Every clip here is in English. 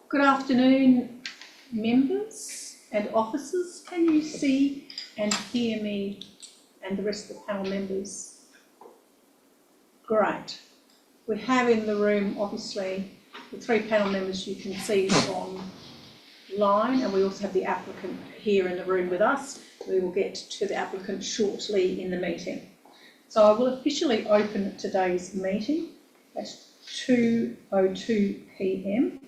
Good afternoon, members and officers. Can you see and hear me and the rest of the panel members? Great. We have in the room, obviously, the three panel members you can see online, and we also have the applicant here in the room with us. We will get to the applicant shortly in the meeting. So I will officially open today's meeting at 2:02 p.m.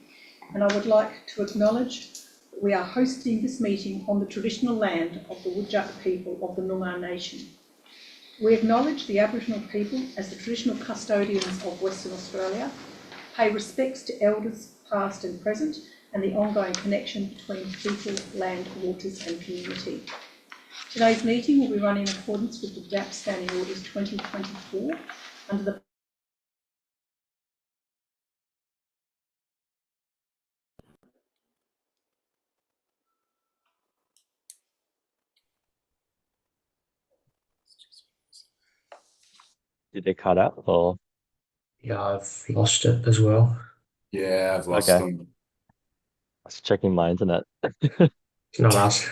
and I would like to acknowledge that we are hosting this meeting on the traditional land of the Whadjuk people of the Noongar Nation. We acknowledge the Aboriginal people as the traditional custodians of Western Australia, pay respects to elders past and present, and the ongoing connection between people, land, waters and community. Today's meeting will be run in accordance with the MIDAP Standing Orders 2024 under the Did they cut out or? Yeah, I've lost it as well. Yeah, I've lost Okay. them. I was checking my internet. It's not us.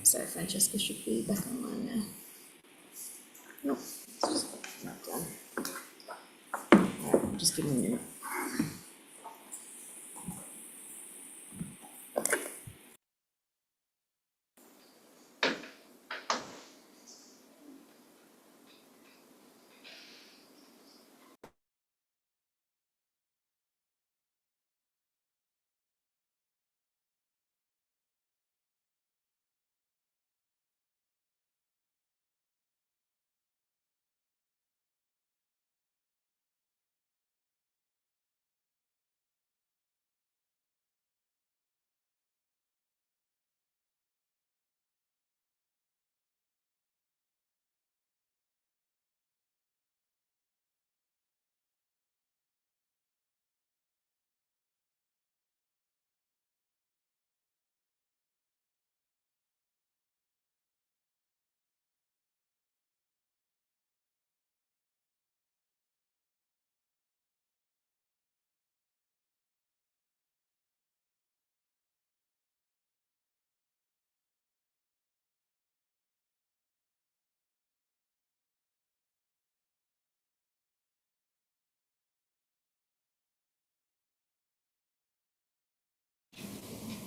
So Francesca should be back online now. Nope, it's just not done. Alright, just give me a minute.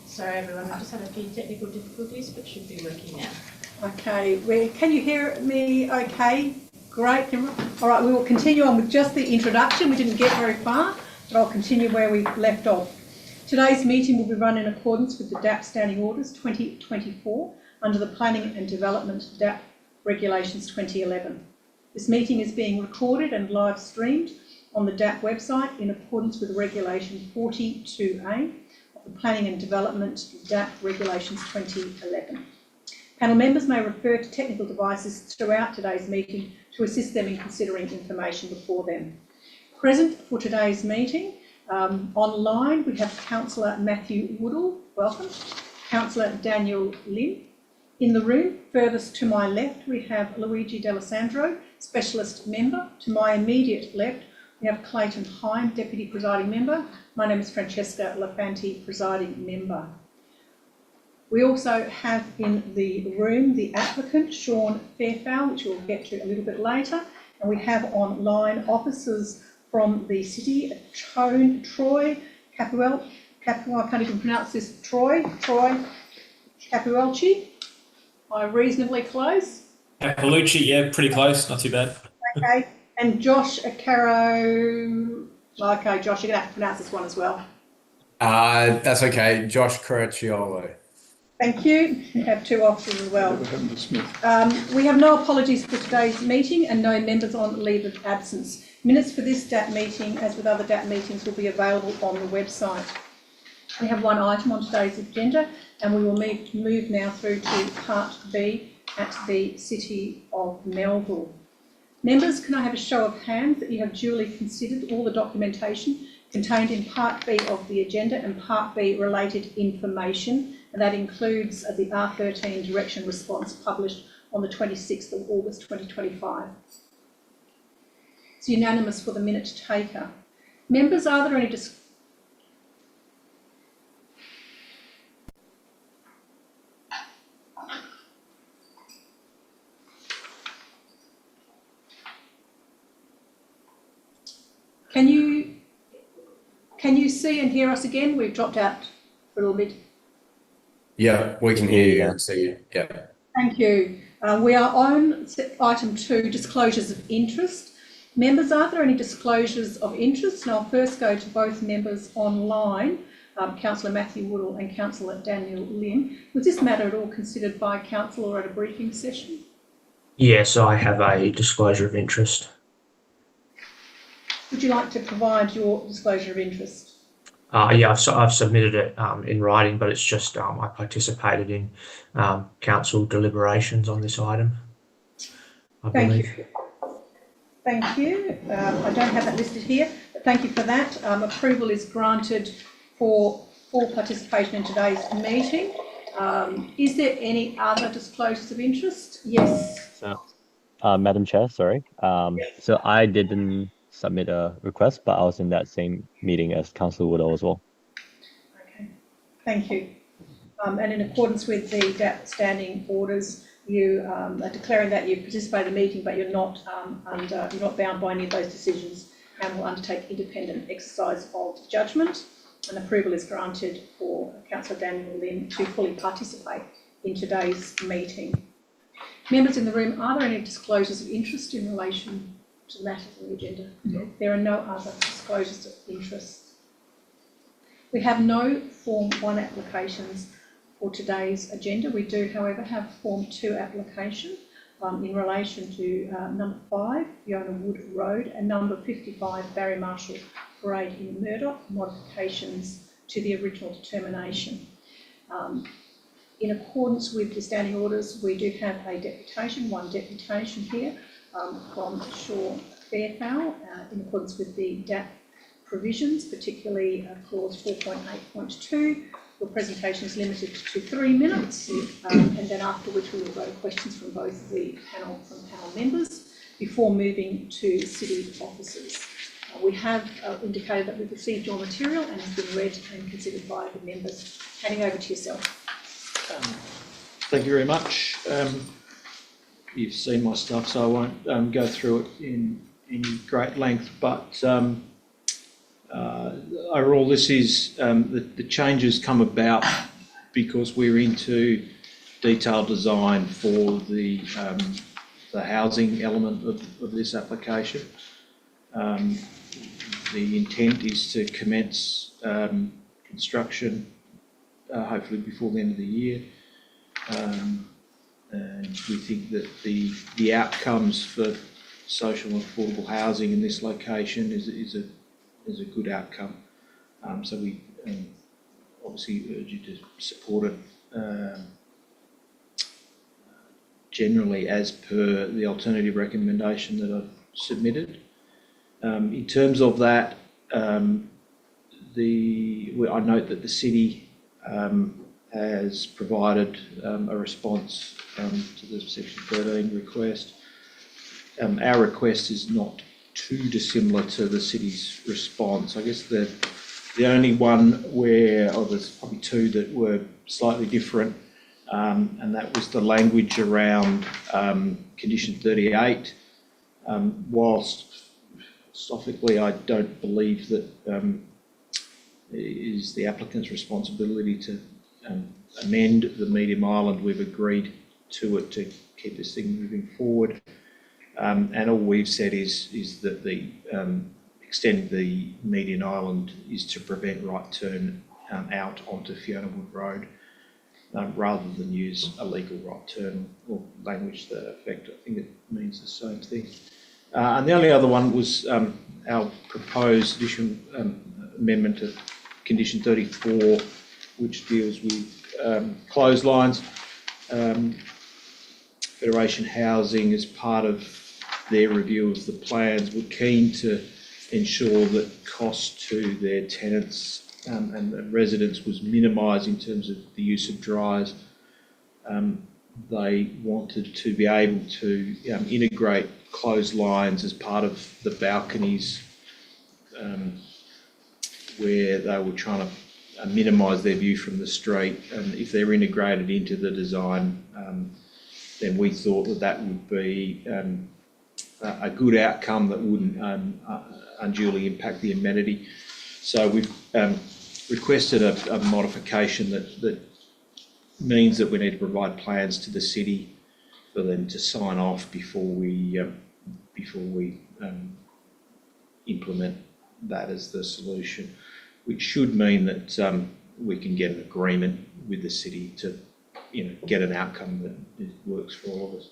Sorry everyone, I just had a few technical difficulties, but should be working now. Okay, can you hear me okay? Great. All right, we will continue on with just the introduction. We didn't get very far, but I'll continue where we left off. Today's meeting will be run in accordance with the DAP Standing Orders 2024 under the Planning and Development DAP Regulations 2011. This meeting is being recorded and live streamed on the DAP website in accordance with Regulation 42A of the Planning and Development DAP Regulations 2011. Panel members may refer to technical devices throughout today's meeting to assist them in considering information before them. Present for today's meeting, online we have Councillor Matthew Woodall, welcome, Councillor Daniel Lim. In the room, furthest to my left, we have Luigi D'Alessandro, Specialist Member. To my immediate left, we have Clayton Hine, Deputy Presiding Member. My name is Francesca Lafanti, Presiding Member. We also have in the room the applicant, Sean Fairfowl, which we'll get to a little bit later. And we have online officers from the city, Troy Capuel, I can't even pronounce this, Troy Capuelci. Am I reasonably close? Capuelci, yeah, pretty close, not too bad. Okay, and Josh Acaro. Okay, Josh, you're going to have to pronounce this one as well. That's okay. Josh Curacciolo. Thank you. We have two officers as well. We have no apologies for today's meeting and no members on leave of absence. Minutes for this DAP meeting, as with other DAP meetings, will be available on the website. We have one item on today's agenda and we will move now through to Part B at the City of Melville. Members, can I have a show of hands that you have duly considered all the documentation contained in Part B of the agenda and Part B related information, and that includes the R13 direction response published on the 26th of August 2025. It's unanimous for the minute taker. Members, are there any Can you see and hear us again? We've dropped out for a little bit. Yeah, we can hear you and see you. Yeah. Thank you. We are on item 2, disclosures of interest. Members, are there any disclosures of interest? And I'll first go to both members online, Councillor Matthew Woodall and Councillor Daniel Lim. Was this matter at all considered by Council or at a briefing session? Yes, I have a disclosure of interest. Would you like to provide your disclosure of interest? Yeah, I've submitted it in writing, but it's just I participated in council deliberations on this item, I believe. Thank you. Thank you. I don't have that listed here, but thank you for that. Approval is granted for full participation in today's meeting. Is there any other disclosures of interest? Yes. So, Madam Chair, sorry. So I didn't submit a request, but I was in that same meeting as Councillor Woodall as well. Okay. Thank you. And in accordance with the DAP standing orders, you are declaring that you participated in the meeting, but you're not you're not bound by any of those decisions, and will undertake independent exercise of judgment. And approval is granted for Councillor Daniel Lim to fully participate in today's meeting. Members in the room, are there any disclosures of interest in relation to matters on the agenda? No. There are no other disclosures of interest. We have no Form 1 applications for today's agenda. We do, however, have Form 2 application in relation to number 5, Fiona Wood Road, and number 55, Barry Marshall Parade in Murdoch, modifications to the original determination. In accordance with the standing orders, we do have a deputation, one deputation here from Sean Fairfowl in accordance with the DAP provisions, particularly clause 4.8.2. Your presentation is limited to 3 minutes, and then after which we will go to questions from both the panel members before moving to city officers. We have indicated that we've received your material and has been read and considered by the members. Handing over to yourself. Thank you very much. You've seen my stuff, so I won't go through it in any great length, but overall this is the changes come about because we're into detailed design for the housing element of this application. The intent is to commence construction hopefully before the end of the year, and we think that the outcomes for social and affordable housing in this location is a good outcome. So we obviously urge you to support it generally as per the alternative recommendation that I've submitted. In terms of that, I note that the city has provided a response to the Section 13 request. Our request is not too dissimilar to the city's response. I guess the only one where, or there's probably two that were slightly different, and that was the language around condition 38. Whilst philosophically I don't believe that it is the applicant's responsibility to amend the medium island, we've agreed to it to keep this thing moving forward. And all we've said is that the extending the median island is to prevent right turn out onto Fiona Wood Road, rather than use a legal right turn or language to that effect. I think it means the same thing. And the only other one was our proposed additional amendment to condition 34, which deals with clotheslines. Federation Housing, as part of their review of the plans, were keen to ensure that cost to their tenants and residents was minimised in terms of the use of dryers. they wanted to be able to integrate closed lines as part of the balconies, where they were trying to minimise their view from the street. And if they're integrated into the design, then we thought that would be a good outcome that wouldn't unduly impact the amenity. So we've requested a modification that means that we need to provide plans to the city for them to sign off before we implement that as the solution, which should mean that we can get an agreement with the city to, get an outcome that works for all of us.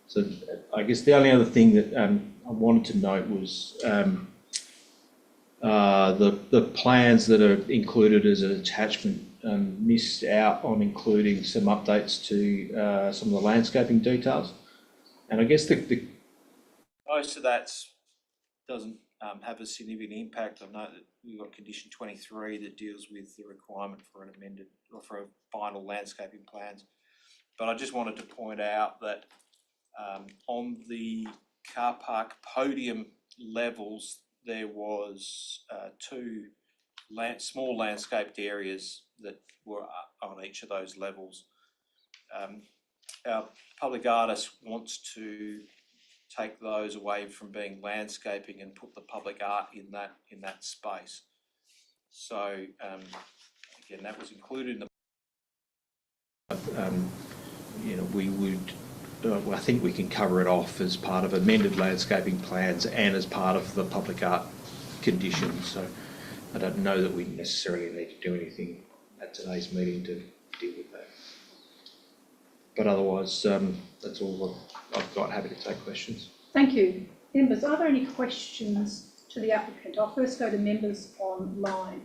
So I guess the only other thing that I wanted to note was the plans that are included as an attachment missed out on including some updates to some of the landscaping details. And I guess most of that doesn't have a significant impact. I know that we've got condition 23 that deals with the requirement for an amended or for a final landscaping plans. But I just wanted to point out that on the car park podium levels, there was two small landscaped areas that were on each of those levels. Our public artist wants to take those away from being landscaping and put the public art in that space. So again, that was included in the. We would. I think we can cover it off as part of amended landscaping plans and as part of the public art conditions. So I don't know that we necessarily need to do anything at today's meeting to deal with that. But otherwise, that's all I've got. Happy to take questions. Thank you. Members, are there any questions to the applicant? I'll first go to members online.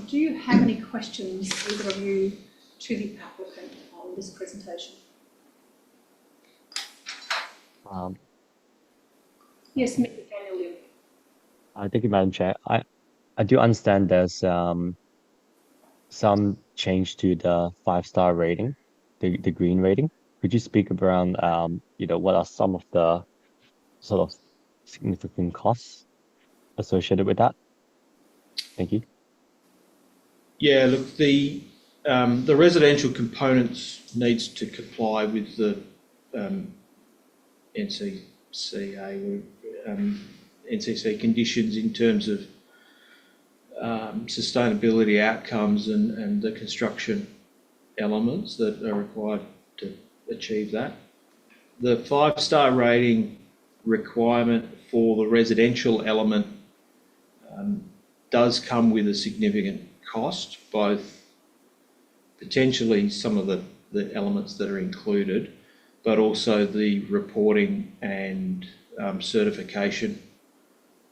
Do you have any questions, either of you, to the applicant on this presentation? Yes, Mr. Daniel. Thank you, Madam Chair. I do understand there's some change to the 5-star rating, the green rating. Could you speak around what are some of the sort of significant costs associated with that? Thank you. Yeah, look, the residential components needs to comply with the NCC conditions in terms of sustainability outcomes and the construction elements that are required to achieve that. The 5-star rating requirement for the residential element does come with a significant cost, both potentially some of the elements that are included, but also the reporting and certification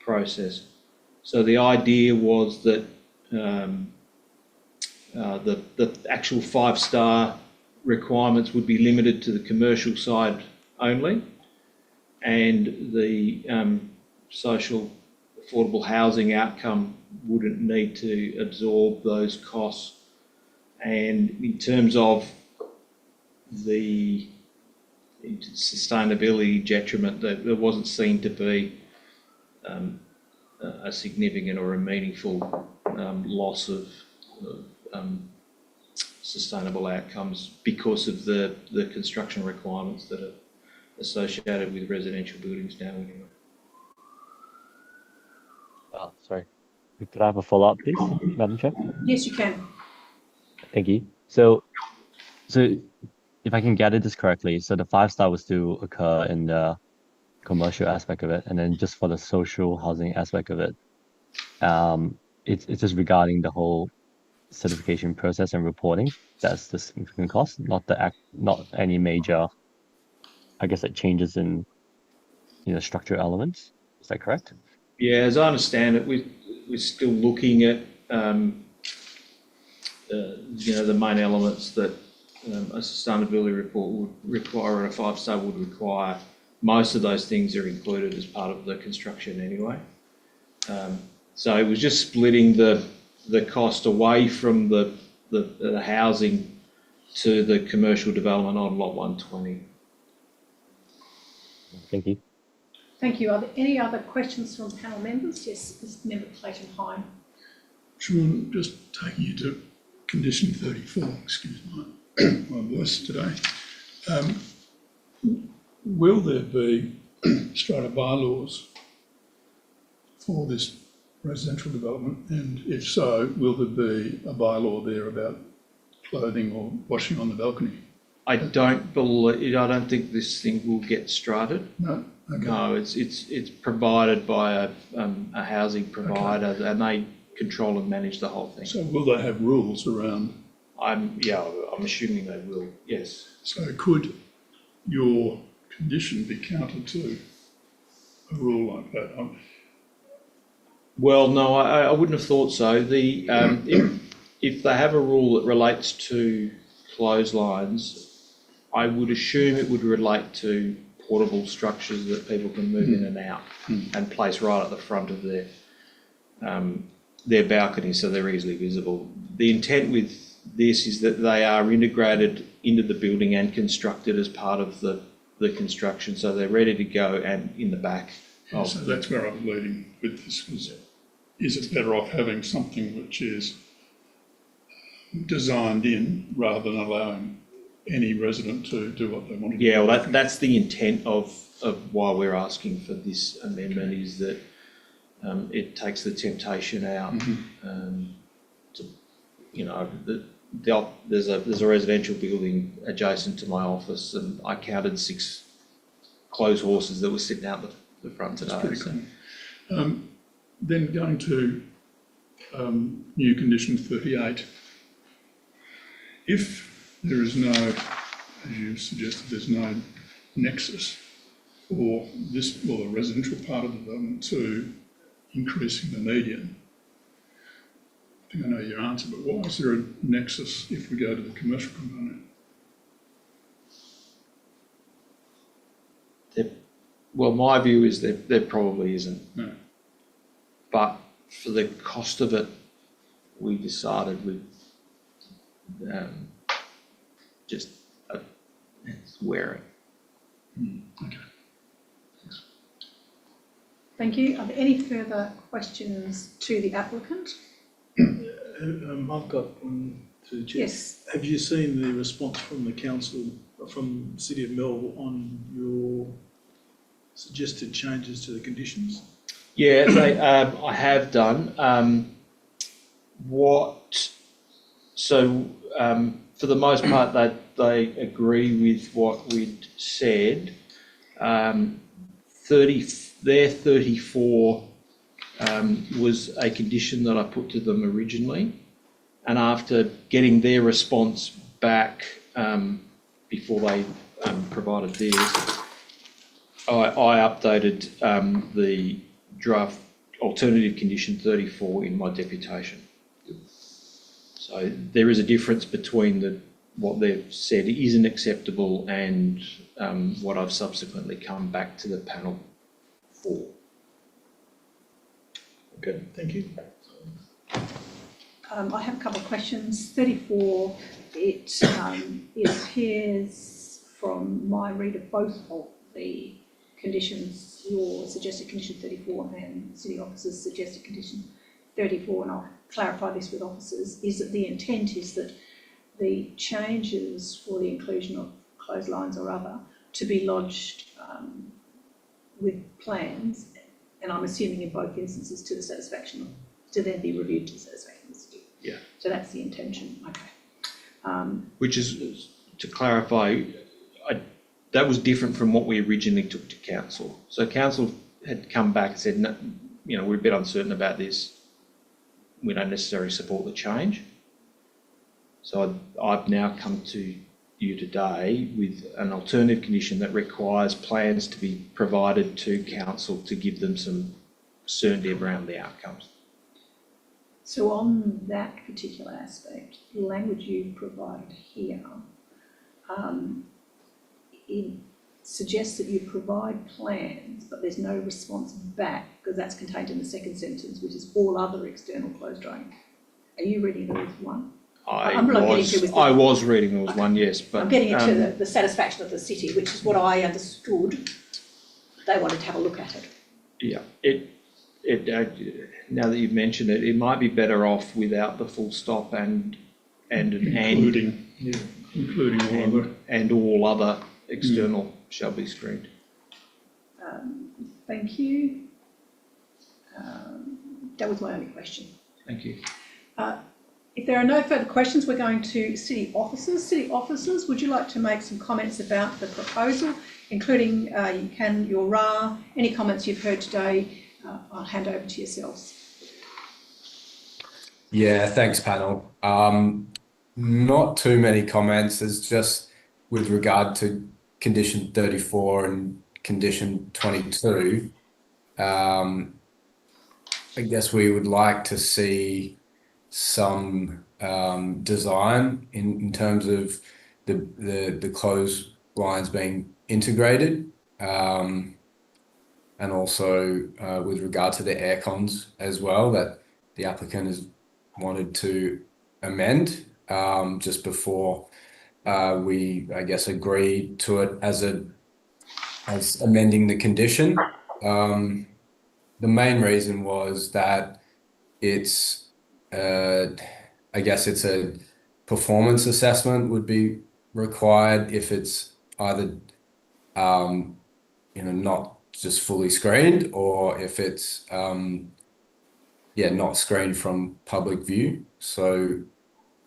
process. So the idea was that the actual 5-star requirements would be limited to the commercial side only, and the social affordable housing outcome wouldn't need to absorb those costs. And in terms of the sustainability detriment, that there wasn't seen to be a significant or a meaningful loss of sustainable outcomes because of the construction requirements that are associated with residential buildings now anyway. Sorry. Could I have a follow-up, please, Madam Chair? Yes, you can. Thank you. So if I can gather this correctly, so the 5-star will still occur in the commercial aspect of it, and then just for the social housing aspect of it, it's just regarding the whole certification process and reporting. That's the significant cost, not any major, I guess, like changes in structural elements. Is that correct? Yeah, as I understand it, we're still looking at the main elements that a sustainability report would require and a 5-star would require. Most of those things are included as part of the construction anyway. So it was just splitting the cost away from the housing to the commercial development on lot 120. Thank you. Thank you. Are there any other questions from panel members? Yes, Mr. Member Clayton Hine. Sean, just taking you to condition 34, excuse my voice today. Will there be strata bylaws for this residential development? And if so, will there be a bylaw there about clothing or washing on the balcony? I don't think this thing will get strutted. No? Okay. No, it's provided by a housing provider, and they control and manage the whole thing. So will they have rules around? I'm assuming they will, yes. So could your condition be counter to a rule like that? Well, no, I wouldn't have thought so. If they have a rule that relates to clotheslines, I would assume it would relate to portable structures that people can move in and out and place right at the front of their balcony, so they're easily visible. The intent with this is that they are integrated into the building and constructed as part of the construction, so they're ready to go and in the back. So that's where I'm leading with this. Is it better off having something which is designed in rather than allowing any resident to do what they want to do? Yeah, well, that's the intent of why we're asking for this amendment, is that it takes the temptation out. There's a residential building adjacent to my office, and I counted 6 clothes horses that were sitting out the front today. That's pretty cool. Then going to new condition 38, if there is no, as you suggested, there's no nexus for this, well, the residential part of the development to increasing the median, I think I know your answer, but why is there a nexus if we go to the commercial component? Well, my view is that there probably isn't. No. But for the cost of it, we decided we'd just wear it. Okay. Thank you. Are there any further questions to the applicant? I've got one to Chair. Yes. Have you seen the response from the council, from the City of Melville, on your suggested changes to the conditions? Yeah, I have done. For the most part, they agree with what we'd said. 34 was a condition that I put to them originally, and after getting their response back before they provided theirs, I updated the draft alternative condition 34 in my deputation. So there is a difference between what they've said isn't acceptable and what I've subsequently come back to the panel for. Okay, thank you. I have a couple of questions. 34, it appears from my read of both of the conditions, your suggested condition 34 and city officers' suggested condition 34, and I'll clarify this with officers, is that the intent is that the changes for the inclusion of clotheslines or other to be lodged with plans, and I'm assuming in both instances to the satisfaction of, to then be reviewed to the satisfaction of the city. Yeah. So that's the intention. Okay. Which is, to clarify, that was different from what we originally took to council. So council had come back and said, no, we're a bit uncertain about this. We don't necessarily support the change. So I've now come to you today with an alternative condition that requires plans to be provided to council to give them some certainty around the outcomes. So on that particular aspect, the language you've provided here, it suggests that you provide plans, but there's no response back, because that's contained in the second sentence, which is all other external closed drying. Are you reading them as one? I'm not getting to with the- I was reading there was one, yes, but I'm getting into the satisfaction of the city, which is what I understood. They wanted to have a look at it. yeah, now that you've mentioned it, it might be better off without the full stop and Including all other. and all other external shall be screened. Thank you. That was my only question. Thank you. If there are no further questions, we're going to city officers. City officers, would you like to make some comments about the proposal, including your RA, any comments you've heard today? I'll hand over to yourselves. Yeah, thanks, panel. Not too many comments. It's just with regard to condition 34 and condition 22. I guess we would like to see some design in terms of the clothes lines being integrated, and also with regard to the air cons as well, that the applicant has wanted to amend just before we, I guess, agree to it as amending the condition. The main reason was that it's, I guess it's a performance assessment would be required if it's either, not just fully screened, or if it's, not screened from public view. So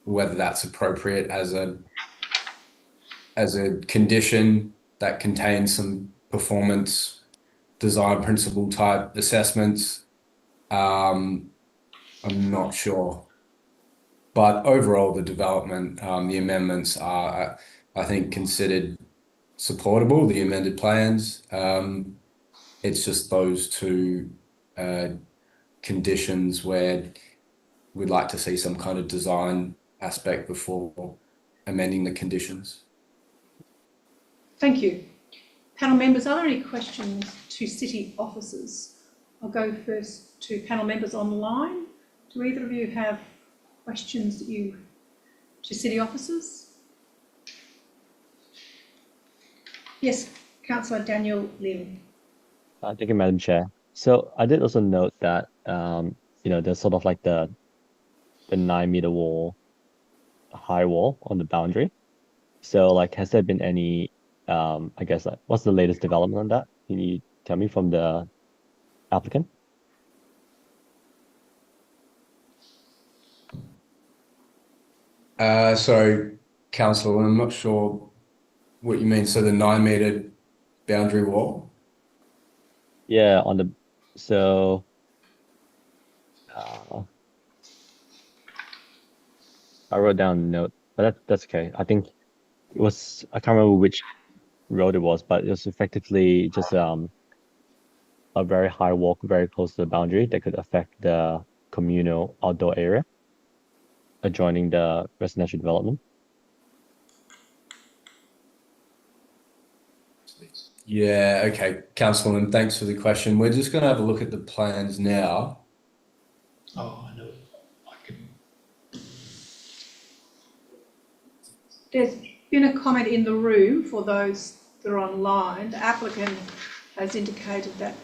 whether that's appropriate as a condition that contains some performance design principle type assessments, I'm not sure. But overall, the development, the amendments are, I think, considered supportable, the amended plans. It's just those two conditions where we'd like to see some kind of design aspect before amending the conditions. Thank you. Panel members, are there any questions to city officers? I'll go first to panel members online. Do either of you have questions to city officers? Yes, Councillor Daniel Lim. Thank you, Madam Chair. So I did also note that there's sort of like the 9-meter wall, high wall on the boundary. So like, has there been any I guess, like, what's the latest development on that? Can you tell me from the applicant? So, Councillor, I'm not sure what you mean. So the 9-meter boundary wall? Yeah, I wrote down a note, but that's okay. I think it was, I can't remember which road it was, but it was effectively just a very high wall very close to the boundary that could affect the communal outdoor area adjoining the residential development. Yeah, okay, Councilman, thanks for the question. We're just going to have a look at the plans now. Oh, I know. There's been a comment in the room for those that are online. The applicant has indicated that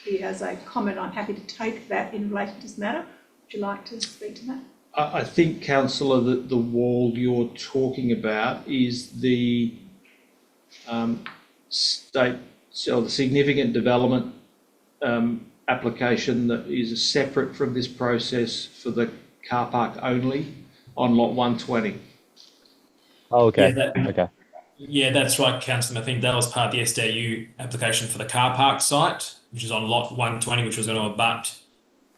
he has a comment. I'm happy to take that in relation to this matter. Would you like to speak to that? I think, Councillor, that the wall you're talking about is the the significant development application that is separate from this process for the car park only on lot 120. Oh, okay. Yeah, Okay. Yeah, that's right, Councillor. I think that was part of the SDU application for the car park site, which is on lot 120, which was going to abut.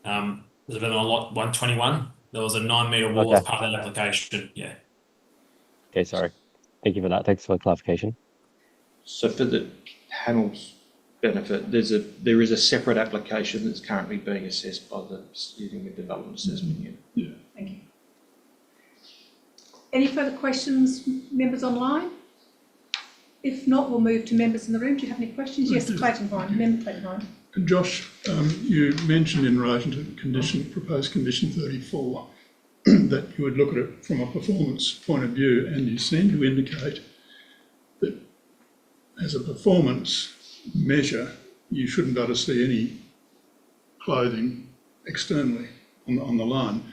Was it on lot 121? There was a 9-meter wall as part of that application. Yeah. Okay, sorry. Thank you for that. Thanks for the clarification. So for the panel's benefit, there is a separate application that's currently being assessed by using the development assessment unit. Yeah. Thank you. Any further questions, members online? If not, we'll move to members in the room. Do you have any questions? Yes, Clayton Hine, Member Clayton Hine. And Josh, you mentioned in relation to proposed condition 34, that you would look at it from a performance point of view, and you seem to indicate that as a performance measure, you shouldn't be able to see any clothing externally on the line.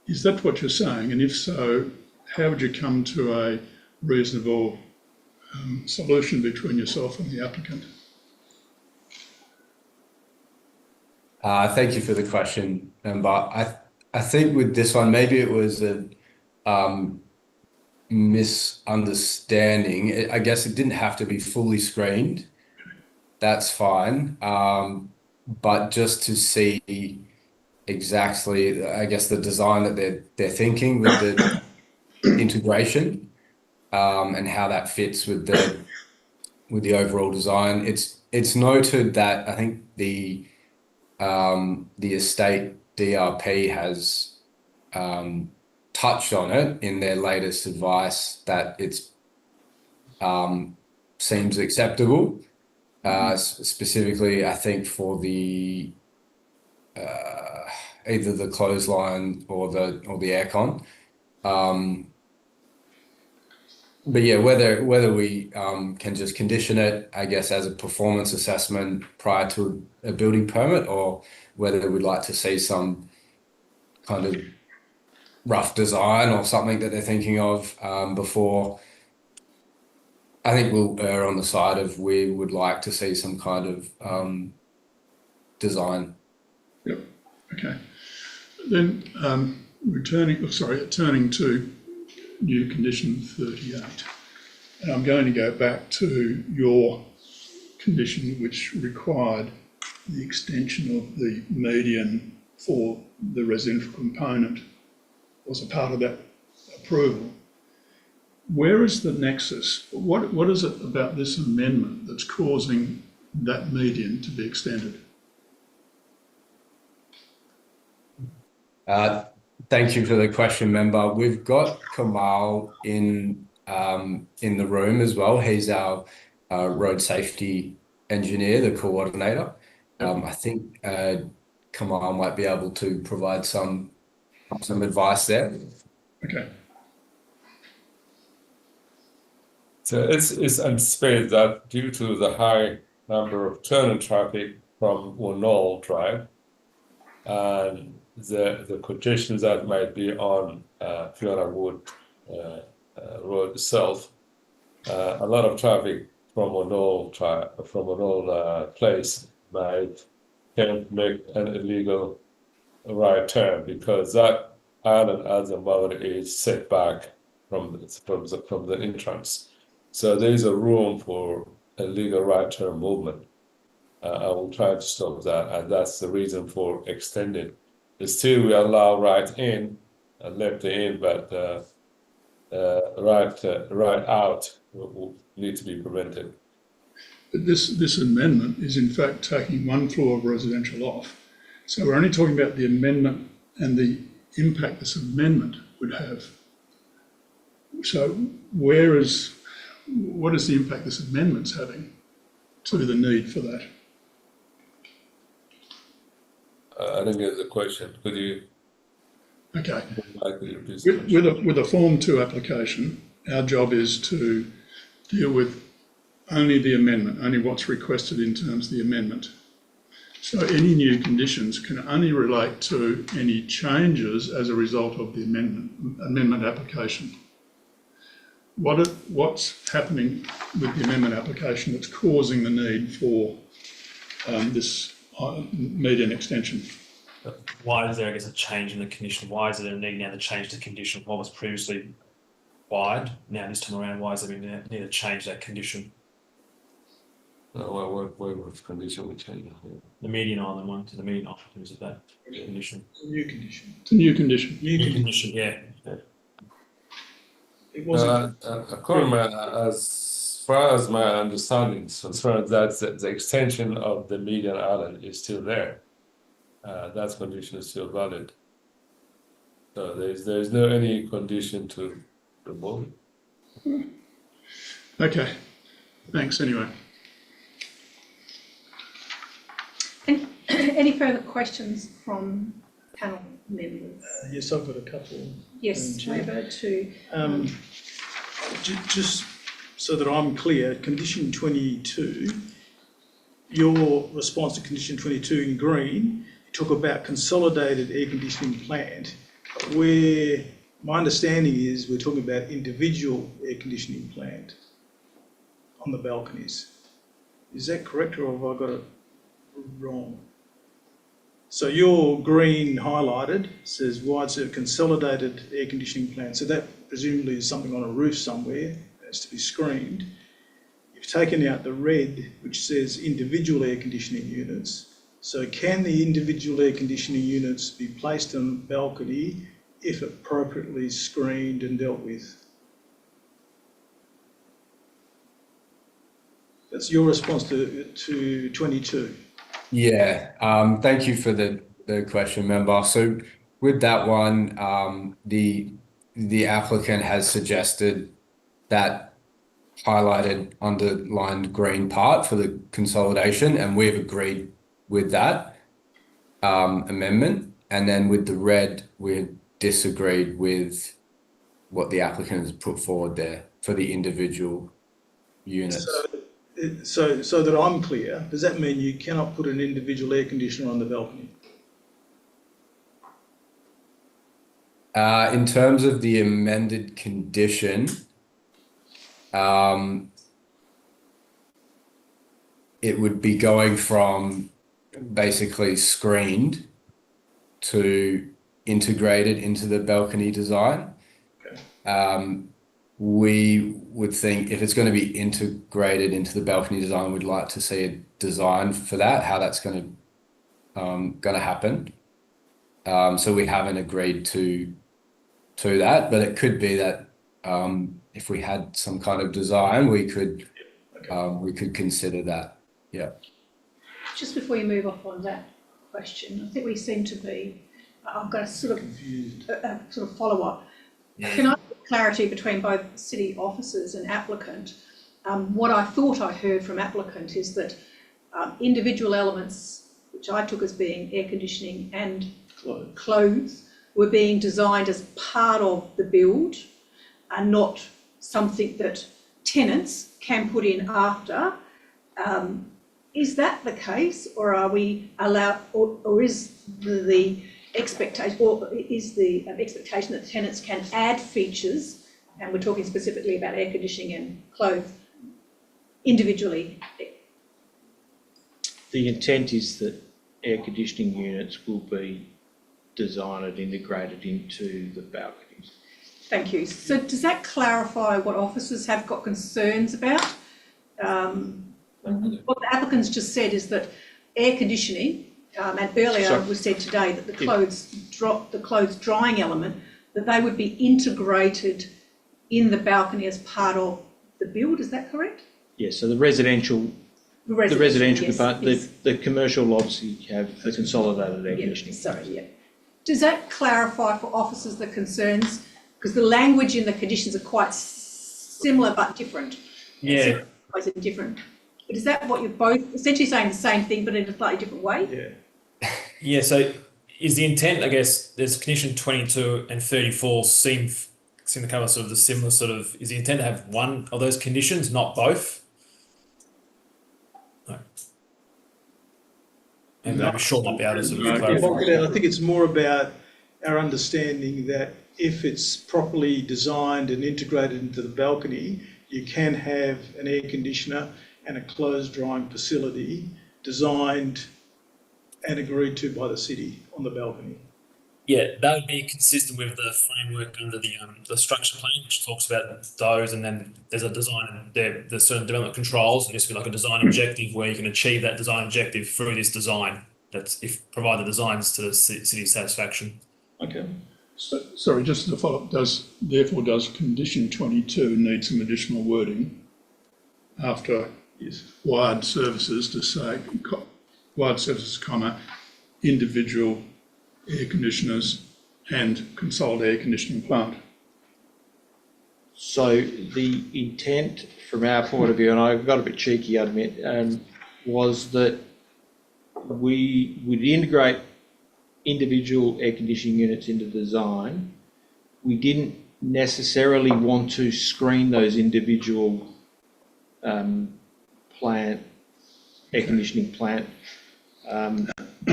Is that what you're saying? And if so, how would you come to a reasonable solution between yourself and the applicant? Thank you for the question, but I think with this one, maybe it was a misunderstanding. I guess it didn't have to be fully screened. That's fine. But just to see exactly, I guess, the design that they're thinking with the integration, and how that fits with the overall design. It's noted that I think the estate DRP has touched on it in their latest advice that it's seems acceptable. Specifically, I think for the either the clothesline or the aircon. But yeah, whether we can just condition it, I guess, as a performance assessment prior to a building permit, or whether we'd like to see some kind of rough design or something that they're thinking of before. I think we'll err on the side of we would like to see some kind of design. Yep. Okay. Then turning to new condition 38. And I'm going to go back to your condition which required the extension of the median for the residential component was a part of that approval. Where is the nexus? What is it about this amendment that's causing that median to be extended? Thank you for the question, member. We've got Kamal in the room as well. He's our road safety engineer, the coordinator. I think Kamal might be able to provide some advice there. Okay. So it's anticipated that due to the high number of turn-in traffic from O'Neill Drive and the congestion that might be on Fiona Wood Road itself, a lot of traffic from O'Neill Place might make an illegal right turn, because that island as a mother is set back from the entrance. So there is a room for a legal right turn movement. I will try to stop that, and that's the reason for extending. Still, we allow right in and left in, but right out will need to be prevented. But this amendment is in fact taking one floor of residential off. So we're only talking about the amendment and the impact this amendment would have. So what is the impact this amendment's having to the need for that? I think there's a question. Could you? Okay. With a Form 2 application, our job is to deal with only the amendment, only what's requested in terms of the amendment. So any new conditions can only relate to any changes as a result of the amendment application. What's happening with the amendment application that's causing the need for this median extension? Why is there, I guess, a change in the condition? Why is there a need now to change the condition? What was previously wide, now this time around, why is there need to change that condition? What condition we change? The median island one to the median island, is it that condition? New condition. It's a new condition. New condition, yeah. It wasn't. According as far as my understanding, so as far as that the extension of the median island is still there. That condition is still valid. So there's no any condition to remove it. Okay. Thanks anyway. Any further questions from panel members. Yes, I've got a couple. Yes, Madam over to. Just so that I'm clear, condition 22, your response to condition 22 in green, you talk about consolidated air conditioning plant, where my understanding is we're talking about individual air conditioning plant on the balconies. Is that correct, or have I got it wrong? So your green highlighted says widespread consolidated air conditioning plant. So that presumably is something on a roof somewhere, has to be screened. You've taken out the red, which says individual air conditioning units. So can the individual air conditioning units be placed on the balcony if appropriately screened and dealt with? That's your response to 22. Yeah, thank you for the question, member. So with that one, the applicant has suggested that highlighted underlined green part for the consolidation, and we've agreed with that amendment. And then with the red, we disagreed with what the applicant has put forward there for the individual units. So that I'm clear, does that mean you cannot put an individual air conditioner on the balcony? In terms of the amended condition, it would be going from basically screened to integrated into the balcony design. Okay. We would think if it's going to be integrated into the balcony design, we'd like to see a design for that, how that's going to happen. So we haven't agreed to that, but it could be that if we had some kind of design, we could consider that. Yeah. Just before you move off on that question, I think we seem to be. I've got a sort of follow up. Can I get clarity between both city officers and applicant? What I thought I heard from applicant is that individual elements, which I took as being air conditioning and clothes, were being designed as part of the build and not something that tenants can put in after. Is that the case, or are we allowed, or is the expectation, that tenants can add features, and we're talking specifically about air conditioning and clothes, individually? The intent is that air conditioning units will be designed and integrated into the balconies. Thank you. So does that clarify what officers have got concerns about? What the applicants just said is that air conditioning, and earlier was said today that the clothes drying element, that they would be integrated in the balcony as part of the build. Is that correct? Yes. So the residential yes, component, yes. the commercial obviously have the consolidated air conditioning. Sorry, yeah. Does that clarify for officers the concerns? Because the language in the conditions are quite similar but different. Yeah. Different. But is that what you're both essentially saying, the same thing but in a slightly different way? Yeah. Yeah, so is the intent, I guess, there's condition 22 and 34 seem to cover sort of the similar sort of, is the intent to have one of those conditions, not both? No. And maybe Sean might be able to sort of clarify. I think it's more about our understanding that if it's properly designed and integrated into the balcony, you can have an air conditioner and a clothes drying facility designed and agreed to by the city on the balcony. Yeah, that would be consistent with the framework under the structure plan, which talks about those, and then there's a design and there's certain development controls, and this would be like a design objective where you can achieve that design objective through this design. That's if provide the designs to the city's satisfaction. Okay. So, sorry, just as a follow-up, does condition 22 need some additional wording after wired services to say wired services, individual air conditioners and consolidated air conditioning plant? So the intent from our point of view, and I got a bit cheeky, I admit, was that we would integrate individual air conditioning units into the design, we didn't necessarily want to screen those individual air conditioning plant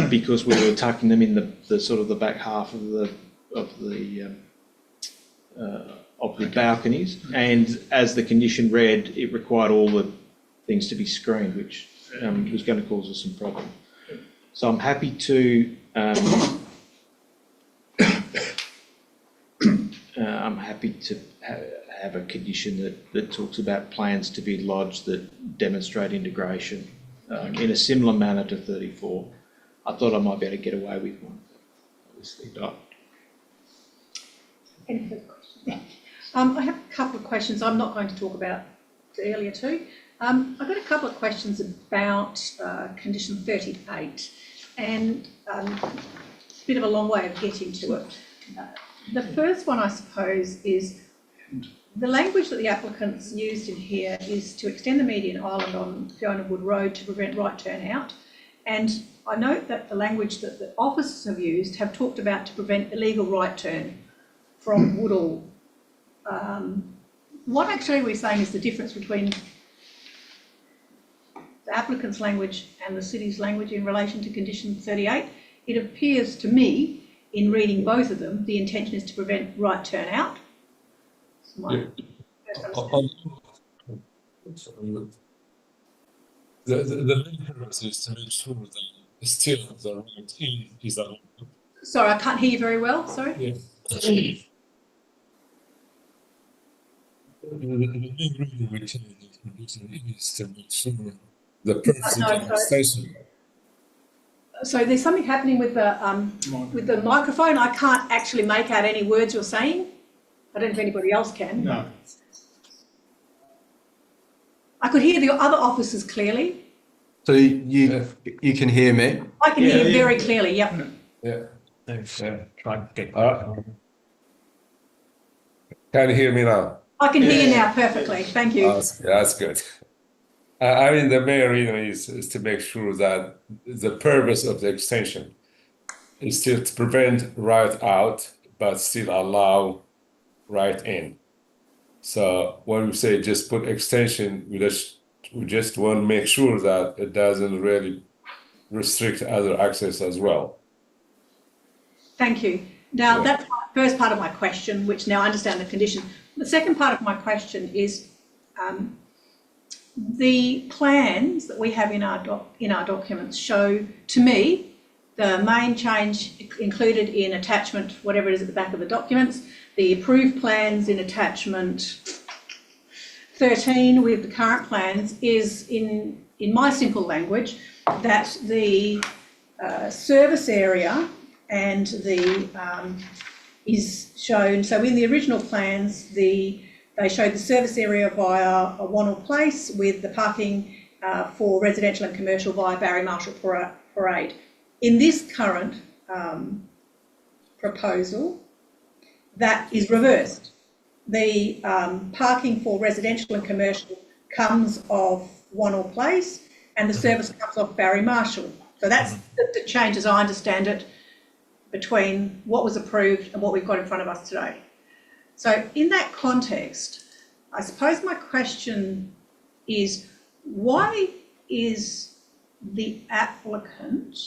because we were tucking them in the sort of the back half of the balconies, and as the condition read, it required all the things to be screened, which was going to cause us some problem. So I'm happy to have a condition that talks about plans to be lodged that demonstrate integration in a similar manner to 34. I thought I might be able to get away with one. Obviously not. Any further questions? I have a couple of questions. I'm not going to talk about the earlier two. I've got a couple of questions about condition 38, and it's a bit of a long way of getting to it. The first one, I suppose, is the language that the applicants used in here is to extend the median island on Fiona Wood Road to prevent right turn out. And I note that the language that the officers have used have talked about to prevent illegal right turn from Woodall. What actually we're saying is the difference between the applicant's language and the city's language in relation to condition 38. It appears to me, in reading both of them, the intention is to prevent right turn out. The main purpose is to make sure that still the right in is allowed. Sorry, I can't hear you very well. Sorry. Yeah. The main reason we change this condition is to make sure the purpose of the extension. So there's something happening with the microphone. I can't actually make out any words you're saying. I don't know if anybody else can. No. I could hear the other officers clearly. So you can hear me? I can hear you very clearly, yep. Yeah. Yeah. Try and get. Can you hear me now? I can hear you now perfectly. Thank you. That's good. I mean, the main reason is to make sure that the purpose of the extension is still to prevent right out, but still allow right in. So when we say just put extension, we just want to make sure that it doesn't really restrict other access as well. Thank you. Now, that's the first part of my question, which now I understand the condition. The second part of my question is the plans that we have in our documents show, to me, the main change included in attachment, whatever it is at the back of the documents, the approved plans in attachment 13 with the current plans is, in my simple language, that the service area and the is shown. So in the original plans, they showed the service area via a Wannell Place with the parking for residential and commercial via Barry Marshall Parade. In this current proposal, that is reversed. The parking for residential and commercial comes off Wannell Place and the service comes off Barry Marshall. So that's the change, as I understand it, between what was approved and what we've got in front of us today. So in that context, I suppose my question is, why is the applicant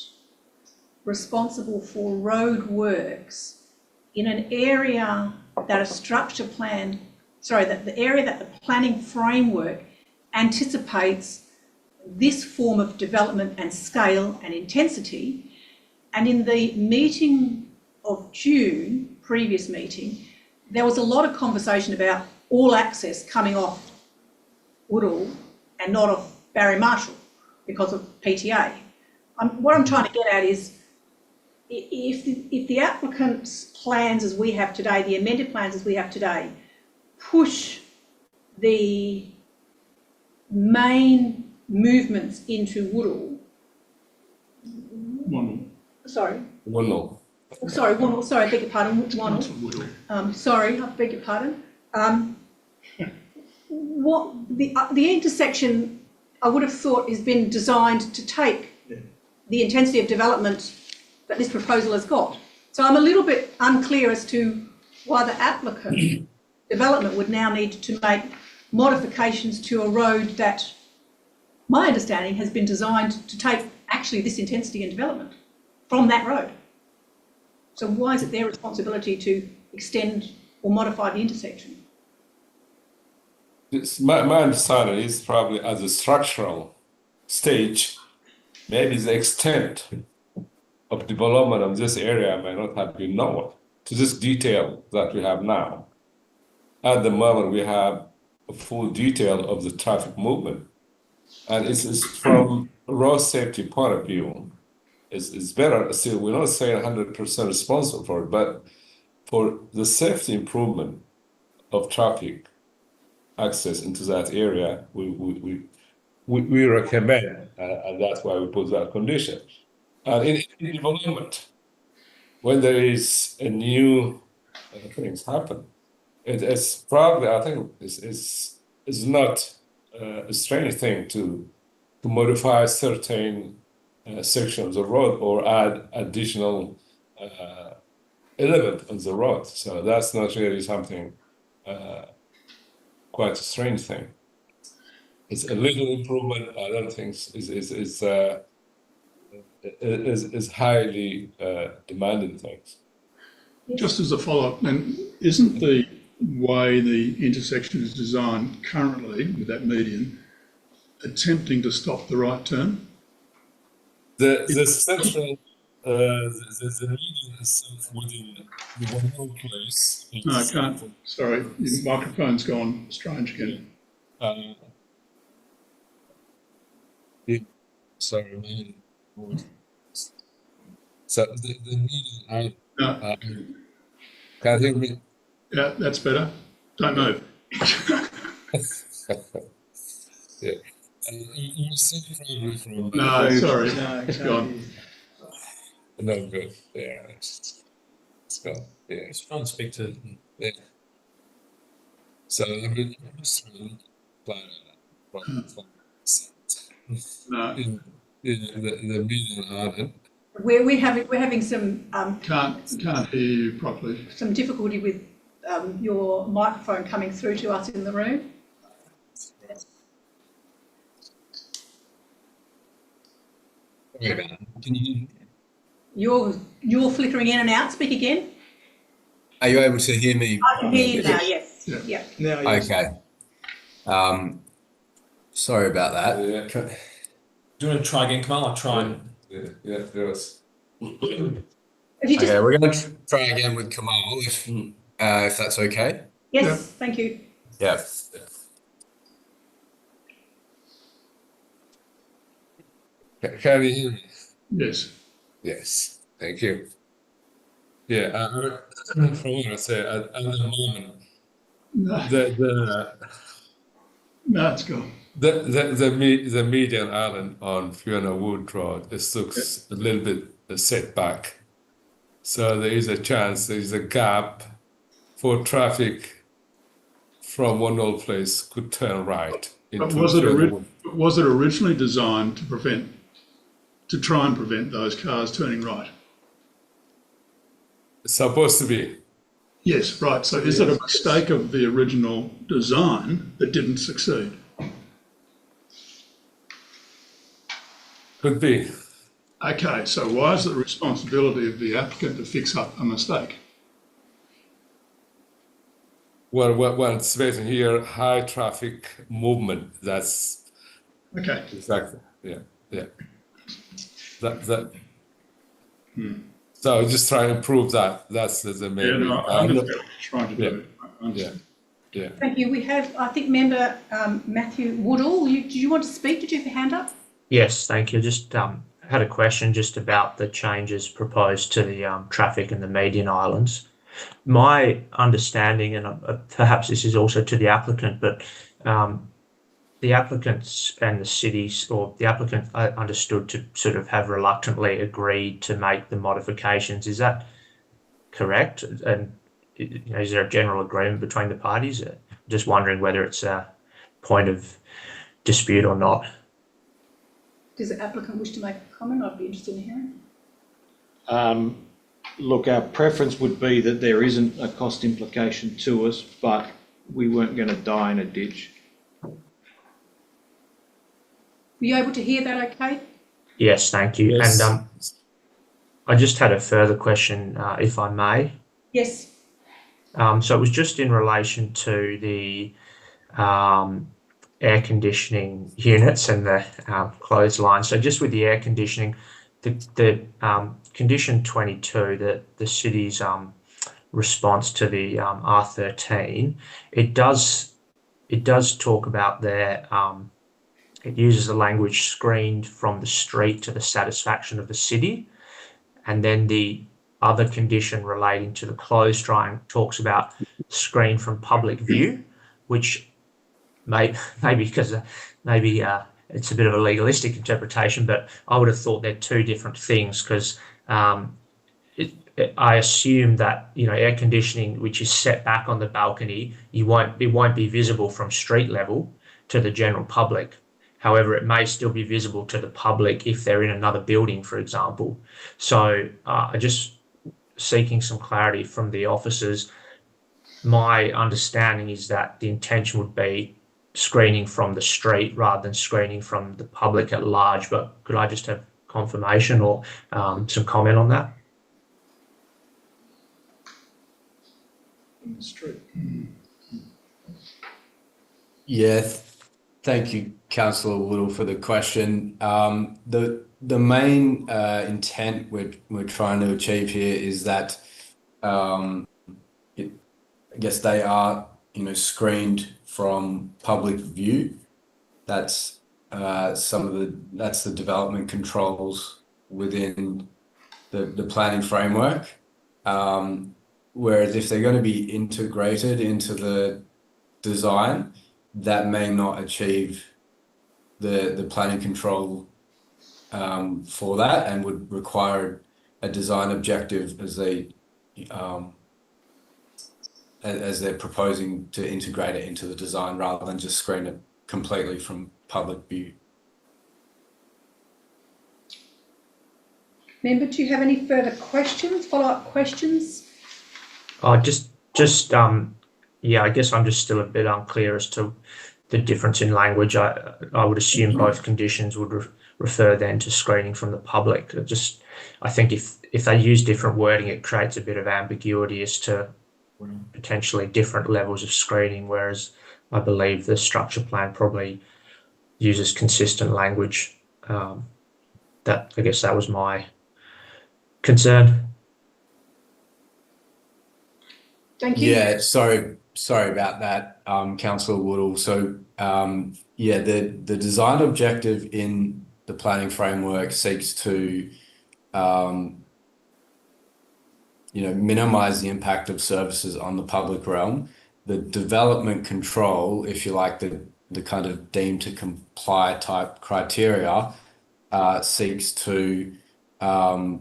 responsible for road works in an area that a structure plan, that the area that the planning framework anticipates this form of development and scale and intensity? And in the meeting of June, previous meeting, there was a lot of conversation about all access coming off Woodall and not off Barry Marshall because of PTA. What I'm trying to get at is, if the applicant's plans as we have today, the amended plans as we have today, push the main movements into Woodall. Wannell. Sorry. Wannell. Sorry, Wannell. Sorry, I beg your pardon. Wannell. Sorry, I beg your pardon. What the intersection, I would have thought, has been designed to take the intensity of development that this proposal has got. So I'm a little bit unclear as to why the applicant development would now need to make modifications to a road that, my understanding, has been designed to take actually this intensity in development from that road. So why is it their responsibility to extend or modify the intersection? My understanding is probably as a structural stage, maybe the extent of development of this area may not have been known to this detail that we have now. At the moment, we have a full detail of the traffic movement. And it's from a road safety point of view, it's better. Still, we're not saying 100% responsible for it, but for the safety improvement of traffic access into that area, we recommend, and that's why we put that condition. And in development, when there is a new things happen, it's probably, I think, it's not a strange thing to modify certain sections of road or add additional element on the road. So that's not really something quite a strange thing. It's a little improvement. I don't think is highly demanding things. Just as a follow-up, and isn't the way the intersection is designed currently with that median attempting to stop the right turn? The central the median itself within the one whole place. No, I can't. Sorry, your microphone's gone strange again. Sorry, man. So the median. No. Can you hear me? Yeah, that's better. Don't know. Yeah. You said probably from. No, sorry. No, it's gone. No good. Yeah. It's gone. Yeah. Just try and speak to. Yeah. So I'm just plan No. in the median island. We're having some Can't hear you properly. some difficulty with your microphone coming through to us in the room. Can you? You're flickering in and out. Speak again. Are you able to hear me? I can hear you now. Yes. Yeah. Yeah. Now, yes. Okay. Sorry about that. Yeah. Do you want to try again, Kamal? I'll try and. Yeah. There was. If you just, Okay, we're going to try again with Kamal, if that's okay. yes. Yeah. Thank you. Yeah. Can you hear me? Yes. Yes. Thank you. Yeah. From what I say, at the moment, No, the it's gone. the median island on Fiona Wood Road looks a little bit set back, so there is a chance there is a gap for traffic from one old place could turn right But into was it originally designed to try and prevent those cars turning right? It's supposed to be. Yes, right. So is it a mistake of the original design that didn't succeed? Could be. Okay, so why is it the responsibility of the applicant to fix up a mistake? Well, it's written here, high traffic movement. That's Okay. exactly. Yeah. That. So just try and improve that. That's the main. Yeah, no, I understand what you're trying to do. I understand. Yeah. Thank you. We have, I think, member Matthew Woodall. Did you want to speak? Did you have your hand up? Yes, thank you. Just had a question just about the changes proposed to the traffic in the median islands. My understanding, and perhaps this is also to the applicant, but the applicants and the cities, or the applicant, I understood to sort of have reluctantly agreed to make the modifications. Is that correct? And is there a general agreement between the parties? Just wondering whether it's a point of dispute or not. Does the applicant wish to make a comment? I'd be interested in hearing. Look, our preference would be that there isn't a cost implication to us, but we weren't going to die in a ditch. Were you able to hear that okay? Yes, thank you. Yes. And I just had a further question, if I may. Yes. So it was just in relation to the air conditioning units and the clothesline. So just with the air conditioning, the condition 22, the city's response to the R13, it does talk about their it uses the language screened from the street to the satisfaction of the city, and then the other condition relating to the clothes drying talks about screen from public view, which maybe because it's a bit of a legalistic interpretation, but I would have thought they're two different things, because I assume that, you know, air conditioning which is set back on the balcony, it won't be visible from street level to the general public. However, it may still be visible to the public if they're in another building, for example. So just seeking some clarity from the officers. My understanding is that the intention would be screening from the street rather than screening from the public at large, but could I just have confirmation or some comment on that? In the street. Yeah, thank you, Councillor Woodall, for the question. The main intent we're trying to achieve here is that I guess they are, you know, screened from public view. That's that's the development controls within the planning framework. Whereas if they're going to be integrated into the design, that may not achieve the planning control for that, and would require a design objective as they're proposing to integrate it into the design rather than just screen it completely from public view. Member, do you have any further questions, follow-up questions? Yeah, I guess I'm just still a bit unclear as to the difference in language. I would assume both conditions would refer then to screening from the public. I think if they use different wording, it creates a bit of ambiguity as to potentially different levels of screening, whereas I believe the structure plan probably uses consistent language. I guess that was my concern. Thank you. Yeah, sorry about that, Councillor Woodall. So yeah, the design objective in the planning framework seeks to minimize the impact of services on the public realm. The development control, if you like, the kind of deemed to comply type criteria, seeks to have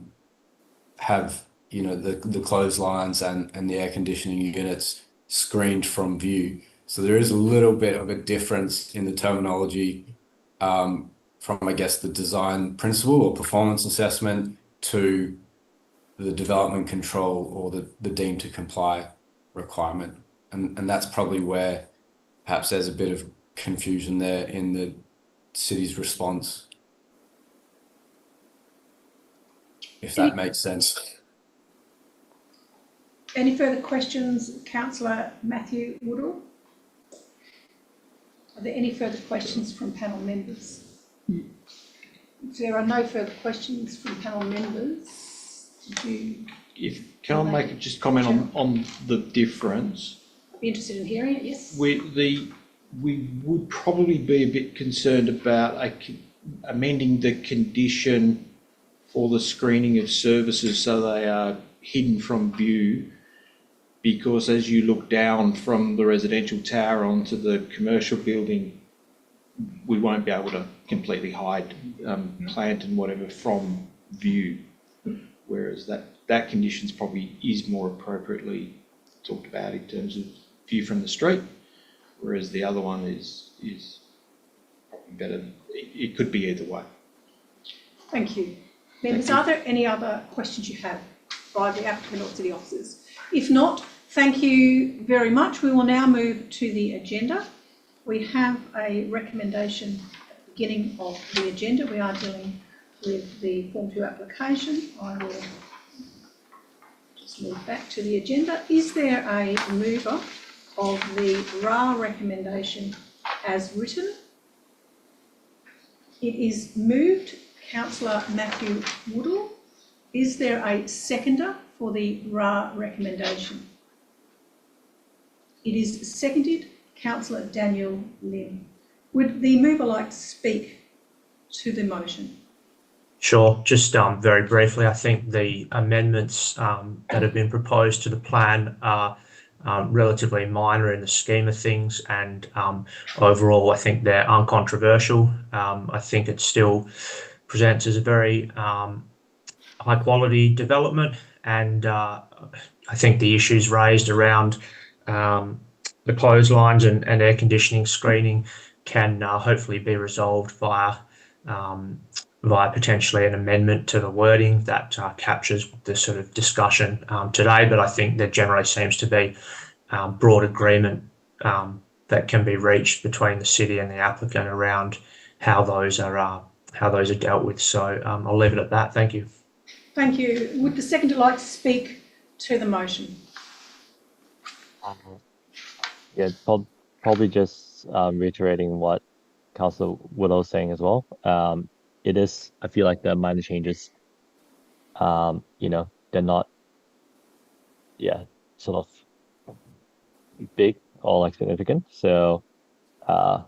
the clotheslines and the air conditioning units screened from view. So there is a little bit of a difference in the terminology from, I guess, the design principle or performance assessment to the development control or the deemed to comply requirement. And that's probably where perhaps there's a bit of confusion there in the city's response, if that makes sense. Any further questions, Councillor Matthew Woodall? Are there any further questions from panel members? If there are no further questions from panel members, Can I make just comment on the difference? I'd be interested in hearing it, yes. We would probably be a bit concerned about amending the condition for the screening of services so they are hidden from view, because as you look down from the residential tower onto the commercial building, we won't be able to completely hide plant and whatever from view, whereas that conditions probably is more appropriately talked about in terms of view from the street, whereas the other one is probably better. It could be either way. Thank you. Members, are there any other questions you have by the applicant or city officers? If not, thank you very much. We will now move to the agenda. We have a recommendation at the beginning of the agenda. We are dealing with the Form 2 application. I will just move back to the agenda. Is there a mover of the RA recommendation as written? It is moved, Councillor Matthew Woodall. Is there a seconder for the RA recommendation? It is seconded, Councillor Daniel Lim. Would the mover like to speak to the motion? Sure, just very briefly, I think the amendments that have been proposed to the plan are relatively minor in the scheme of things, and overall I think they're uncontroversial. I think it still presents as a very high quality development, and I think the issues raised around the clotheslines and air conditioning screening can hopefully be resolved via potentially an amendment to the wording that captures the sort of discussion today. But I think there generally seems to be broad agreement that can be reached between the city and the applicant around how those are dealt with. So I'll leave it at that. Thank you. Thank you. Would the seconder like to speak to the motion? Yeah, probably just reiterating what Councillor Woodall was saying as well. It is, I feel like the minor changes, they're not, sort of big or like significant. So, but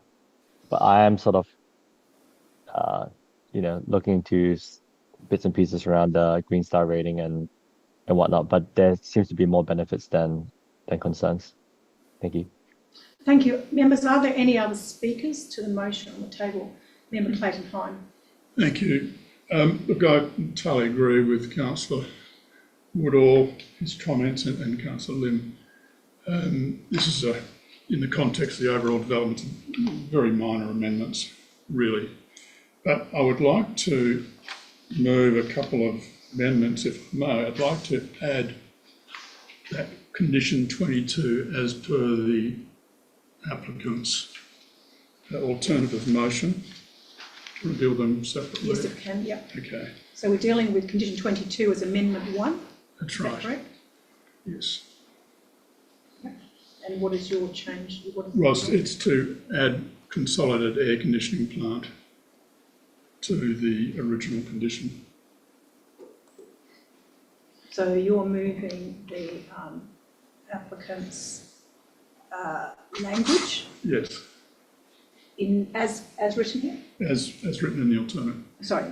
I am sort of, looking into bits and pieces around the Green Star rating and whatnot. But there seems to be more benefits than concerns. Thank you. Thank you. Members, are there any other speakers to the motion on the table? Member Clayton Hine. Thank you. Look, I entirely agree with Councillor Woodall, his comments, and Councillor Lim. This is, in the context of the overall development, very minor amendments, really. But I would like to move a couple of amendments, if I may. I'd like to add that condition 22 as per the applicant's alternative motion. To reveal them separately. Yes, it can, yep. Okay. So we're dealing with condition 22 as amendment 1. That's Is right. that correct? Yes. Yep. And what is your change? Well, it's to add consolidated air conditioning plant to the original condition. So you're moving the applicant's language Yes. in as written here? As written in the alternate. Sorry.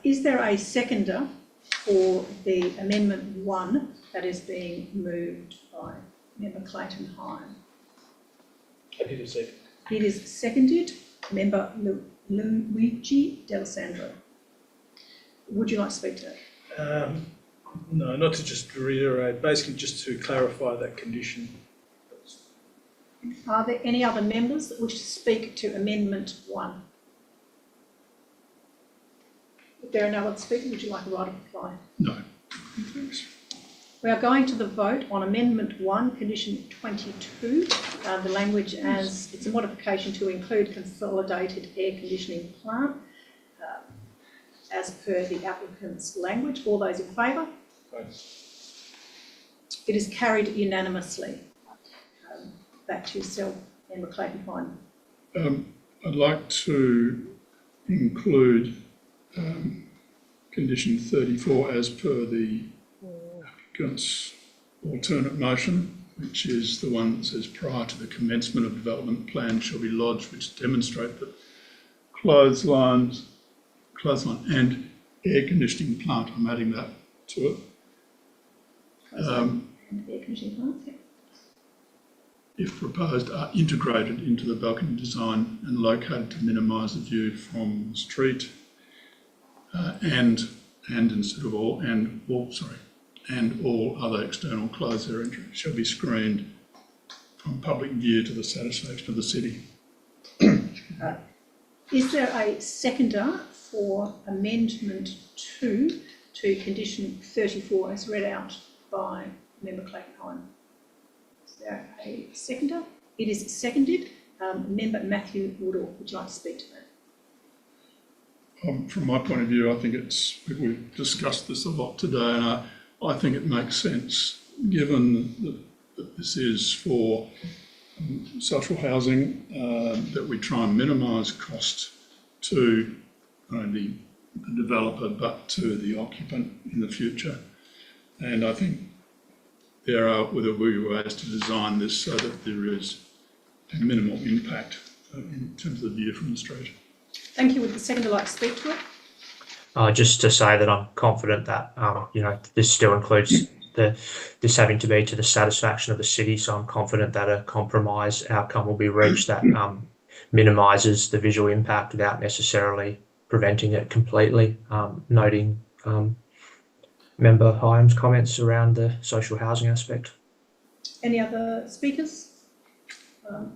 Is there a seconder for the amendment 1 that is being moved by Member Clayton Hine? I did a second. It is seconded, Member Luigi D'Alessandro. Would you like to speak to that? No, not to just reiterate, basically just to clarify that condition. Are there any other members that wish to speak to amendment 1? If there are no other speakers, would you like a right of reply? No. Thanks. We are going to the vote on amendment 1, condition 22. The language as it's a modification to include consolidated air conditioning plant as per the applicant's language. All those in favour? It is carried unanimously. Back to yourself, Member Clayton Hine. I'd like to include condition 34 as per the applicant's alternate motion, which is the one that says prior to the commencement of development, plan shall be lodged which demonstrate that clothesline and air conditioning plant, I'm adding that to it. Air conditioning plants, yeah. If proposed, are integrated into the balcony design and located to minimise the view from the street, and instead of all, and all other external closed air entry shall be screened from public view to the satisfaction of the city. Is there a seconder for amendment 2 to condition 34 as read out by Member Clayton-Heim. Is there a seconder? It is seconded. Member Matthew Woodall, would you like to speak to that? From my point of view, I think we've discussed this a lot today, and I think it makes sense, given that this is for social housing, that we try and minimise cost to not only the developer but to the occupant in the future. And I think there will be ways to design this so that there is a minimal impact in terms of the view from the street. Thank you. Would the seconder like to speak to it? Just to say that I'm confident that this still includes this having to be to the satisfaction of the city. So I'm confident that a compromise outcome will be reached that minimises the visual impact without necessarily preventing it completely. Noting Member Hyam's comments around the social housing aspect. Any other speakers?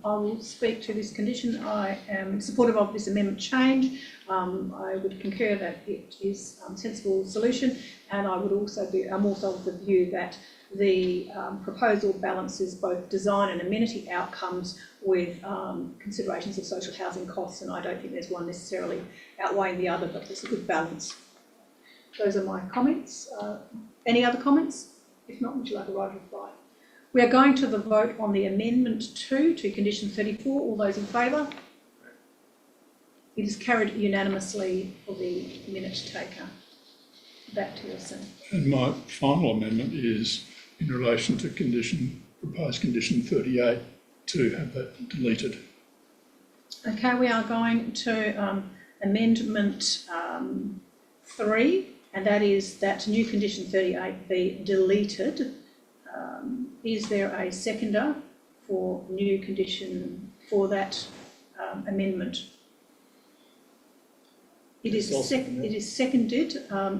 I will speak to this condition. I am supportive of this amendment change. I would concur that it is a sensible solution, and I'm also of the view that the proposal balances both design and amenity outcomes with considerations of social housing costs, and I don't think there's one necessarily outweighing the other, but there's a good balance. Those are my comments. Any other comments? If not, would you like a right reply? We are going to the vote on the amendment 2 to condition 34. All those in favour? It is carried unanimously for the minute taker. Back to you, sir. And my final amendment is in relation to proposed condition 38 to have that deleted. Okay, we are going to amendment 3, and that is that new condition 38 be deleted. Is there a seconder for new condition for that amendment? It is seconded.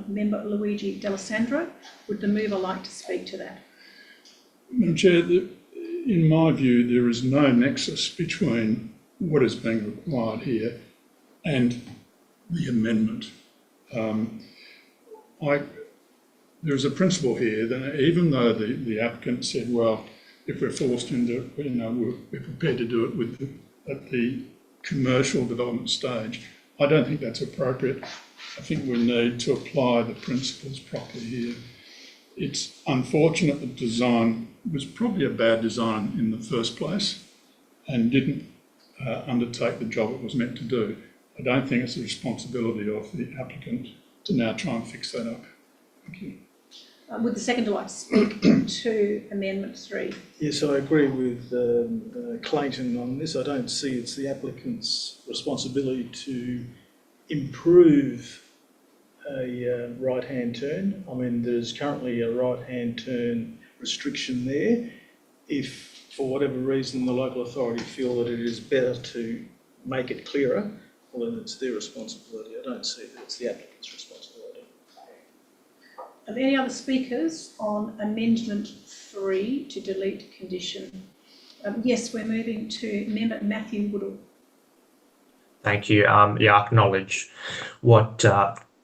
Member Luigi D'Alessandro. Would the mover like to speak to that? Madam Chair, in my view, there is no nexus between what is being required here and the amendment. There's a principle here that even though the applicant said, well, if we're forced into it, we're prepared to do it at the commercial development stage, I don't think that's appropriate. I think we need to apply the principles properly here. It's unfortunate that design was probably a bad design in the first place and didn't undertake the job it was meant to do. I don't think it's the responsibility of the applicant to now try and fix that up. Thank you. Would the seconder like to speak to Amendment 3? Yes, I agree with Clayton on this. I don't see it's the applicant's responsibility to improve a right-hand turn. I mean, there's currently a right-hand turn restriction there. If, for whatever reason, the local authority feel that it is better to make it clearer, well, then it's their responsibility. I don't see that it's the applicant's responsibility. Are there any other speakers on Amendment 3 to delete condition? Yes, we're moving to Member Matthew Woodall. Thank you. I acknowledge what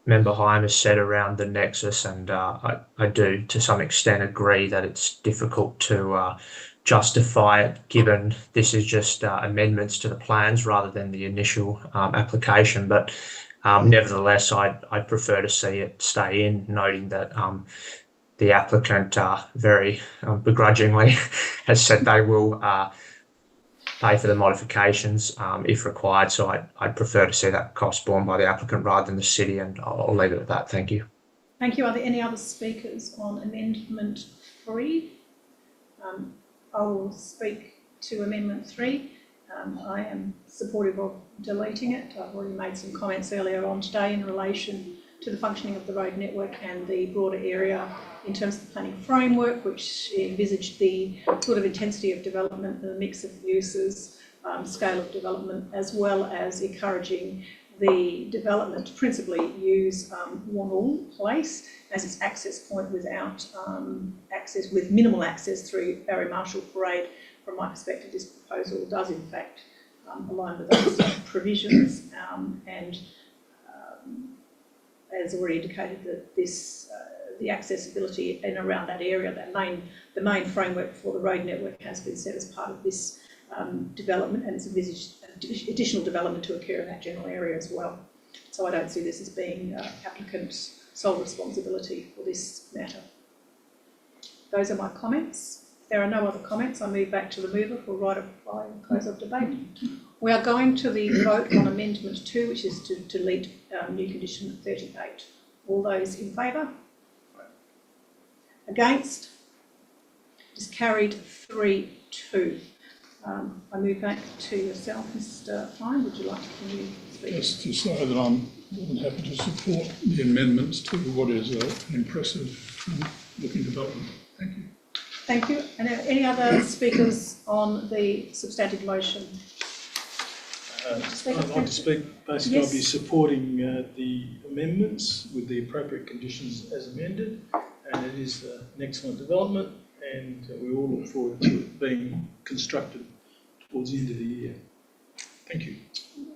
Member Hyam has said around the nexus, and I do to some extent agree that it's difficult to justify it, given this is just amendments to the plans rather than the initial application. But nevertheless, I'd prefer to see it stay in, noting that the applicant very begrudgingly has said they will pay for the modifications if required. So I'd prefer to see that cost borne by the applicant rather than the city, and I'll leave it at that. Thank you. Thank you. Are there any other speakers on Amendment 3? I will speak to Amendment 3. I am supportive of deleting it. I've already made some comments earlier on today in relation to the functioning of the road network and the broader area in terms of the planning framework, which envisaged the sort of intensity of development, the mix of uses, scale of development, as well as encouraging the development to principally use Wonnall Place as its access point without with minimal access through Barry Marshall Parade. From my perspective, this proposal does in fact align with those provisions and as already indicated, that this the accessibility in around that area, the main framework for the road network has been set as part of this development, and it's envisaged additional development to occur in that general area as well. So I don't see this as being applicant's sole responsibility for this matter. Those are my comments. If there are no other comments, I move back to the mover for right of reply and close of debate. We are going to the vote on Amendment 2, which is to delete new condition 38. All those in favour? Against? It is carried 3-2. I move back to yourself, Mr. Fine. Would you like to continue speaking? Just to say that I'm more than happy to support the amendments to what is an impressive looking development. Thank you. Thank you. And any other speakers on the substantive motion? I'd like to speak. Basically, Yes. I'll be supporting the amendments with the appropriate conditions as amended, and it is an excellent development, and we all look forward to it being constructed towards the end of the year. Thank you.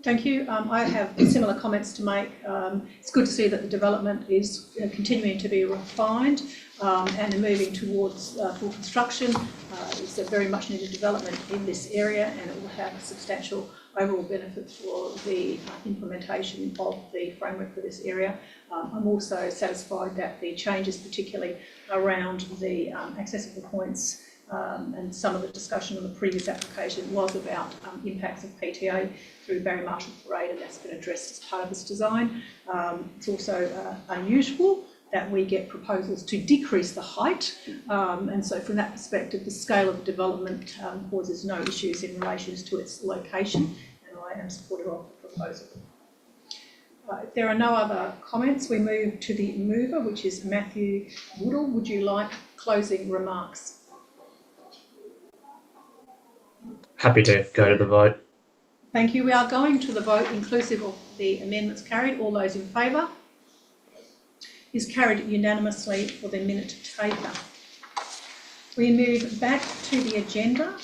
Thank you. I have similar comments to make. It's good to see that the development is continuing to be refined and moving towards full construction. It's a very much needed development in this area, and it will have substantial overall benefits for the implementation of the framework for this area. I'm also satisfied that the changes, particularly around the accessible points, and some of the discussion on the previous application was about impacts of PTA through Barry Marshall Parade, and that's been addressed as part of this design. It's also unusual that we get proposals to decrease the height, and so from that perspective, the scale of the development causes no issues in relation to its location, and I am supportive of the proposal. If there are no other comments, we move to the mover, which is Matthew Woodall. Would you like closing remarks? Happy to go to the vote. Thank you. We are going to the vote inclusive of the amendments carried. All those in favour? Is carried unanimously for the minute taker. We move back to the agenda.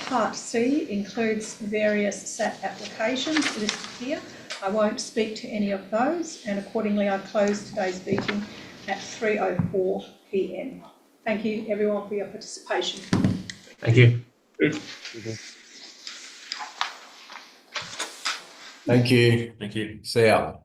Part C includes various SAT applications listed here. I won't speak to any of those, and accordingly I close today's meeting at 3:04 p.m. Thank you everyone for your participation. Thank you. Thank you. Thank you. See ya.